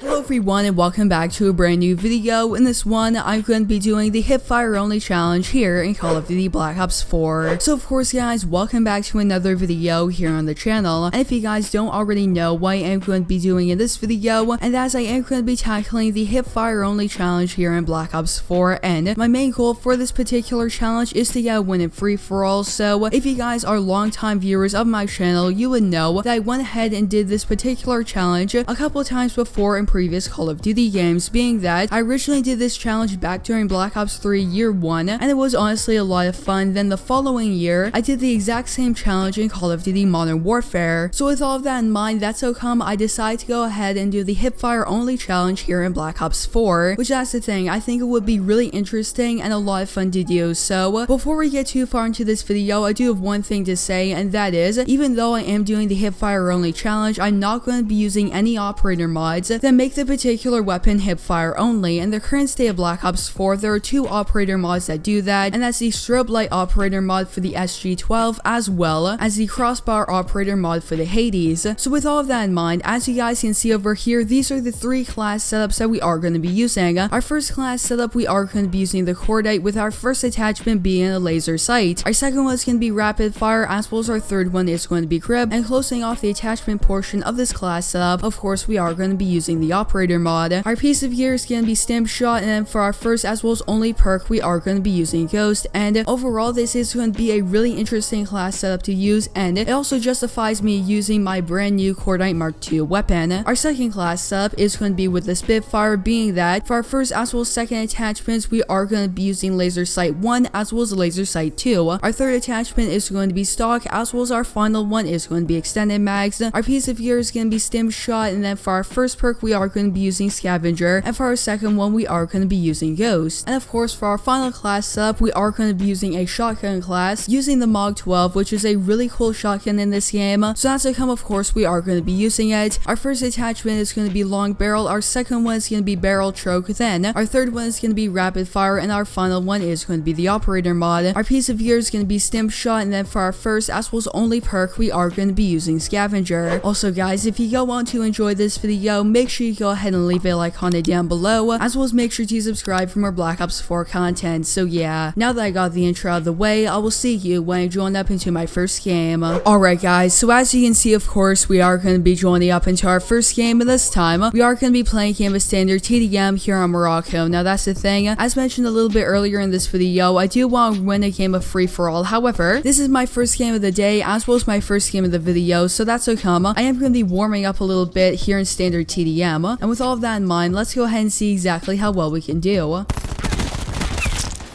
Hello everyone and welcome back to a brand new video. In this one, I'm going to be doing the hip fire only challenge here in Call of Duty Black Ops 4. So of course guys, welcome back to another video here on the channel. And if you guys don't already know what I am going to be doing in this video, and as I am going to be tackling the hip fire only challenge here in Black Ops 4, and my main goal for this particular challenge is to get a win in free for all. So if you guys are longtime viewers of my channel, you would know that I went ahead and did this particular challenge a couple of times before in previous Call of Duty games, being that I originally did this challenge back during Black Ops 3 Year 1, and it was honestly a lot of fun. Then the following year, I did the exact same challenge in Call of Duty Modern Warfare. So with all of that in mind, that's how come I decided to go ahead and do the hipfire only challenge here in Black Ops 4, which that's the thing, I think it would be really interesting and a lot of fun to do. So before we get too far into this video, I do have one thing to say, and that is, even though I am doing the hipfire only challenge, I'm not going to be using any operator mods that make the particular weapon hipfire only. In the current state of Black Ops 4, there are two operator mods that do that, and that's the strobe light operator mod for the SG-12 as well as the crossbar operator mod for the Hades. So with all of that in mind, as you guys can see over here, these are the three class setups that we are going to be using. Our first class setup, we are going to be using the cordite, with our first attachment being a laser sight. Our second one is going to be rapid fire, as well as our third one is going to be crib. And closing off the attachment portion of this class setup, of course, we are going to be using the operator mod. Our piece of gear is going to be stim shot, and then for our first as well as only perk, we are going to be using ghost. And overall, this is going to be a really interesting class setup to use, and it also justifies me using my brand new cordite Mark II weapon. Our second class setup is going to be with the Spitfire, being that for our first as well as second attachments, we are going to be using laser sight 1 as well as laser sight 2. Our third attachment is going to be stock, as well as our final one is going to be extended mags. Our piece of gear is going to be stim shot, and then for our first perk, we are going to be using scavenger, and for our second one, we are going to be using ghost. And of course, for our final class setup, we are going to be using a shotgun class using the Mag 12, which is a really cool shotgun in this game. So that's to come, of course, we are going to be using it. Our first attachment is going to be long barrel, our second one is going to be barrel choke, then our third one is going to be rapid fire, and our final one is going to be the operator mod. Our piece of gear is going to be stim shot, and then for our first as well as only perk, we are going to be using scavenger. Also guys, if you go on to enjoy this video, make sure you go ahead and leave a like on it down below, as well as make sure to subscribe for more Black Ops 4 content. So yeah, now that I got the intro out of the way, I will see you when I join up into my first game. Alright guys, so as you can see, of course, we are going to be joining up into our first game, and this time, we are going to be playing a game of standard TDM here on Morocco. Now that's the thing, as mentioned a little bit earlier in this video, I do want to win a game of free-for-all. However, this is my first game of the day, as well as my first game of the video, so that's okay. I am going to be warming up a little bit here in standard TDM, and with all of that in mind, let's go ahead and see exactly how well we can do.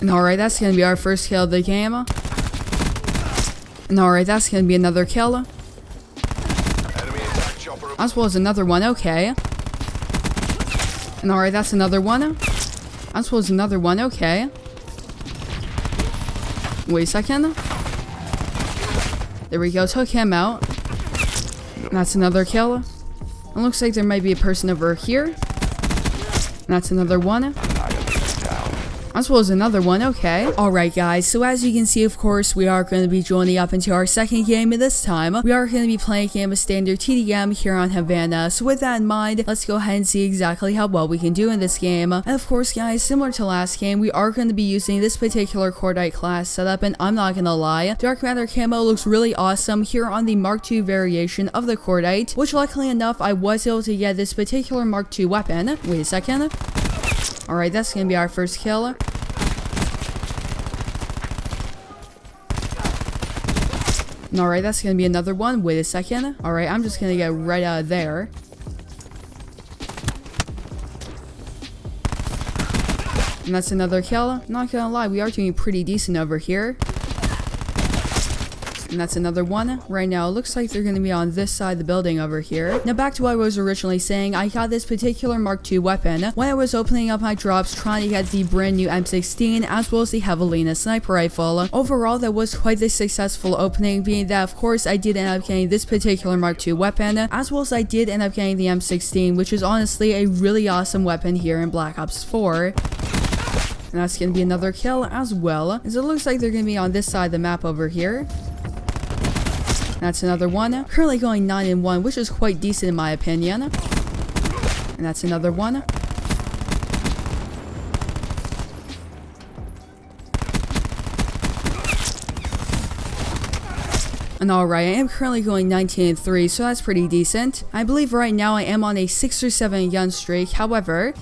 And alright, that's going to be our first kill of the game. And alright, that's going to be another kill. As well as another one, okay. And alright, that's another one. As well as another one, okay. Wait a second. There we go, took him out. And that's another kill. It looks like there might be a person over here. And that's another one. As well as another one, okay. Alright guys, so as you can see, of course, we are going to be joining up into our second game, and this time, we are going to be playing a game of standard TDM here on Havana. So with that in mind, let's go ahead and see exactly how well we can do in this game. And of course guys, similar to last game, we are going to be using this particular cordite class setup, and I'm not gonna lie, dark matter camo looks really awesome here on the Mark II variation of the cordite, which luckily enough, I was able to get this particular Mark II weapon. Wait a second. Alright, that's gonna be our first kill. Alright, that's gonna be another one. Wait a second. Alright, I'm just gonna get right out of there. And that's another kill. Not gonna lie, we are doing pretty decent over here. And that's another one. Right now, it looks like they're going to be on this side of the building over here. Now back to what I was originally saying, I got this particular Mark II weapon when I was opening up my drops trying to get the brand new M16 as well as the Javelina sniper rifle. Overall, that was quite the successful opening, being that of course I did end up getting this particular Mark II weapon, as well as I did end up getting the M16, which is honestly a really awesome weapon here in Black Ops 4. And that's going to be another kill as well, as it looks like they're going to be on this side of the map over here. That's another one. Currently going 9-1, which is quite decent in my opinion. And that's another one. And alright, I am currently going 19-3, so that's pretty decent. I believe right now I am on a 6 or 7 gun streak, however...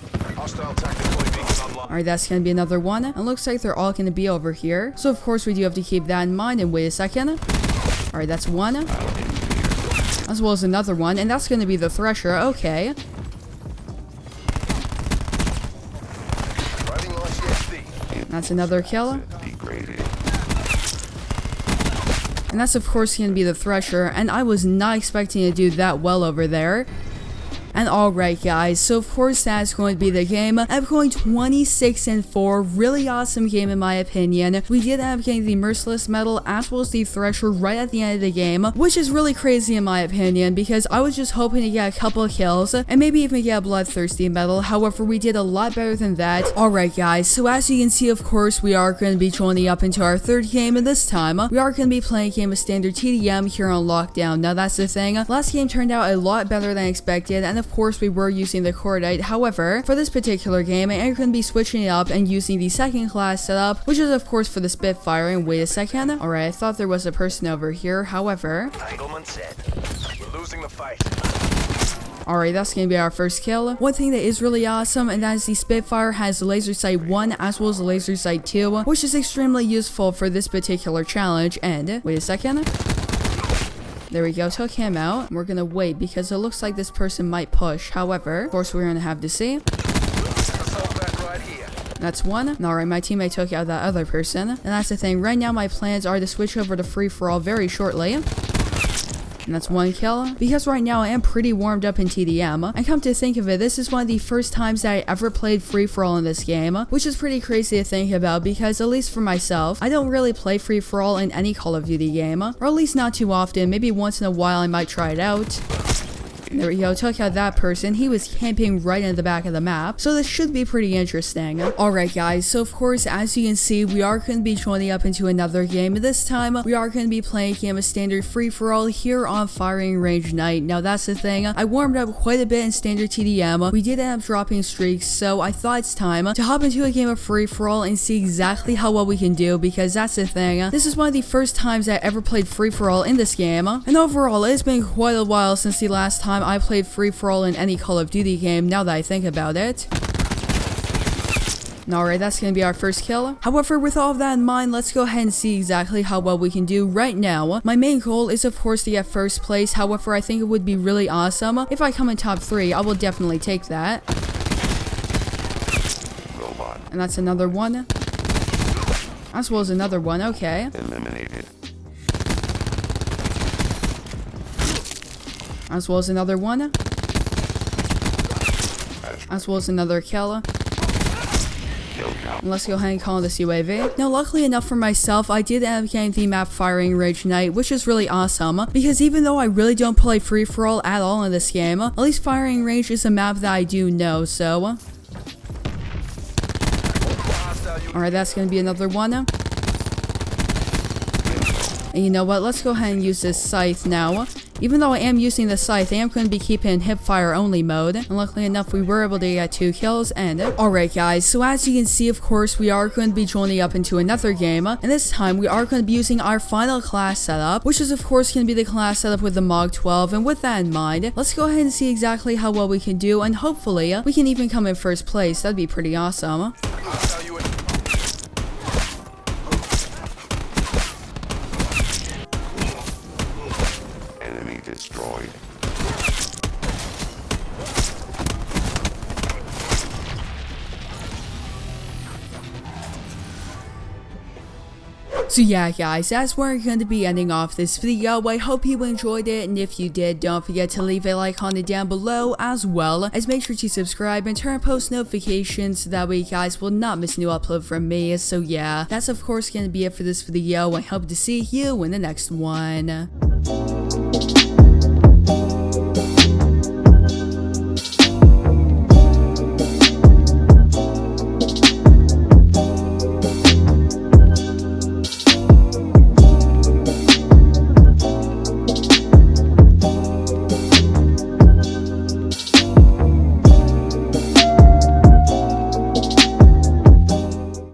Alright, that's gonna be another one. It looks like they're all gonna be over here. So of course we do have to keep that in mind, and wait a second. Alright, that's one. As well as another one, and that's gonna be the Thresher, okay. That's another kill. And that's of course going to be the Thresher, and I was not expecting to do that well over there. And alright guys, so of course that's going to be the game. I'm going 26-4, really awesome game in my opinion. We did end up getting the Merciless Medal as well as the Thresher right at the end of the game, which is really crazy in my opinion because I was just hoping to get a couple of kills and maybe even get a Bloodthirsty Medal. However, we did a lot better than that. Alright guys, so as you can see, of course, we are going to be joining up into our third game, and this time we are going to be playing a game of standard TDM here on Lockdown. Now that's the thing, last game turned out a lot better than expected, and of course we were using the Cordite. However, for this particular game, I am going to be switching it up and using the second class setup, which is of course for the Spitfire. And wait a second. Alright, I thought there was a person over here. However, we're losing the fight. Alright, that's gonna be our first kill. One thing that is really awesome, and that is the Spitfire has Laser Sight 1 as well as Laser Sight 2, which is extremely useful for this particular challenge. And wait a second. There we go, took him out. We're gonna wait because it looks like this person might push. However, of course, we're gonna have to see. That's one. Alright, my teammate took out that other person. And that's the thing, right now my plans are to switch over to free-for-all very shortly. And that's one kill. Because right now I am pretty warmed up in TDM. And come to think of it, this is one of the first times that I ever played free-for-all in this game, which is pretty crazy to think about because at least for myself, I don't really play free-for-all in any Call of Duty game, or at least not too often. Maybe once in a while I might try it out. There we go, took out that person. He was camping right in the back of the map, so this should be pretty interesting. Alright guys, so of course, as you can see, we are going to be joining up into another game. This time, we are going to be playing a game of standard free-for-all here on Firing Range Night. Now that's the thing, I warmed up quite a bit in standard TDM. We did end up dropping streaks, so I thought it's time to hop into a game of free-for-all and see exactly how well we can do, because that's the thing, this is one of the first times I ever played free-for-all in this game, and overall, it's been quite a while since the last time I played free-for-all in any Call of Duty game, now that I think about it. Alright, that's gonna be our first kill. However, with all of that in mind, let's go ahead and see exactly how well we can do right now. My main goal is of course to get first place. However, I think it would be really awesome if I come in top 3. I will definitely take that. And that's another one. As well as another one, okay. Eliminated. As well as another one. As well as another kill. Let's go ahead and call this UAV. Now, luckily enough for myself, I did end up getting the map Firing Range Night, which is really awesome, because even though I really don't play free-for-all at all in this game, at least Firing Range is a map that I do know, so... Alright, that's gonna be another one. And you know what, let's go ahead and use this Scythe now. Even though I am using the Scythe, I am going to be keeping in hip-fire only mode, and luckily enough we were able to get 2 kills. And alright guys, so as you can see, of course, we are going to be joining up into another game, and this time we are going to be using our final class setup, which is of course going to be the class setup with the MOG 12. And with that in mind, let's go ahead and see exactly how well we can do, and hopefully we can even come in first place. That'd be pretty awesome. Destroyed. So yeah guys, that's where I'm going to be ending off this video. I hope you enjoyed it, and if you did, don't forget to leave a like on it down below, as well as make sure to subscribe and turn on post notifications so that way you guys will not miss a new upload from me. So yeah, that's of course going to be it for this video. I hope to see you in the next one.